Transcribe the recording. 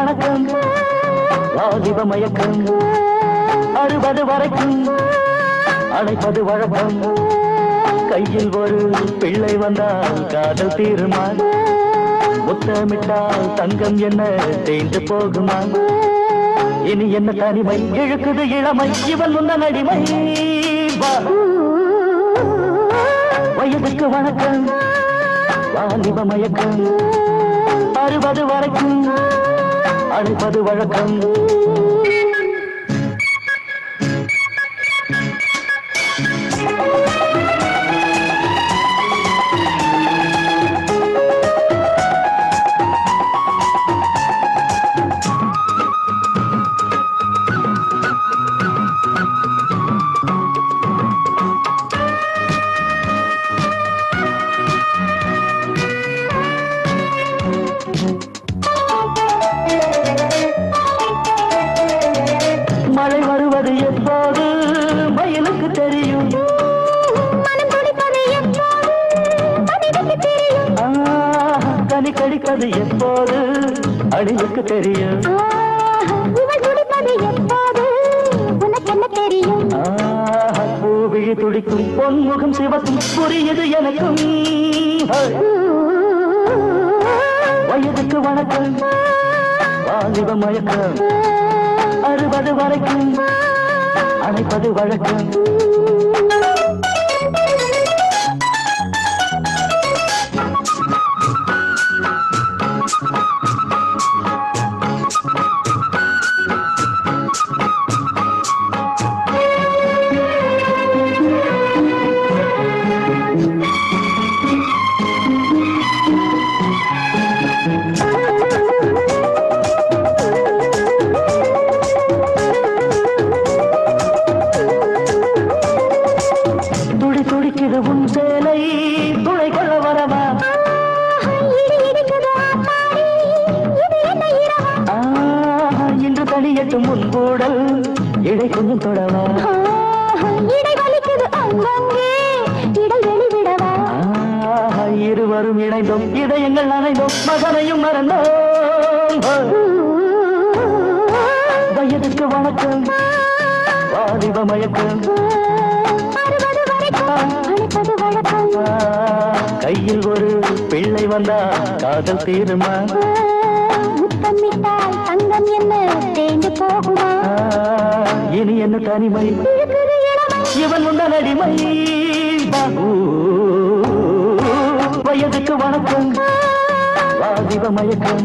வணக்கம் வாலிப மயக்கம் 60 வரைக்கும் அழைப்பது வழக்கம் கையில் ஒரு பிள்ளை வந்தால் காதல் தீருமா முத்தமிட்டால் தங்கம் என்ன தேய்ந்து போகுமா இனி என்ன தனிமை இழுக்குது இளமை இவன் முன்ன அடிமை வயதுக்கு வணக்கம் வாலிப மயக்கம் 60 வரைக்கும் அழைப்பது வழக்கம் மழை வருவது எப்போது மயிலுக்கு தெரியும் கனி கடிப்பது எப்போது அணிலுக்கு தெரியும் பூவிழி துடிக்கும் பொன்முகம் சிவக்கும் புரியுது எனக்கும் வயதுக்கு வணக்கம் வாலிப மயக்கம் 60 வரைக்கும் அழைப்பது வழக்கம் துடிக்குது உன் சேலை துளை கொள்ள வரவா இன்று தனியட்டும் முன்பூடல் இடை கொஞ்சம் தொடவா இருவரும் இணைந்தோம் இதயங்கள் நனைந்தோம் மகனையும் மறந்தோம் வயதுக்கு வணக்கம் வாலிப மயக்கம் கையில் ஒரு பிள்ளை வந்தா காதல் தீருமா முத்தமிட்டால் தங்கம் என்ன தேய்ந்து போகுமா இனி என்ன தனிமை இவன் முன்ன அடிமை வயதுக்கு வணக்கம் வாலிப மயக்கம்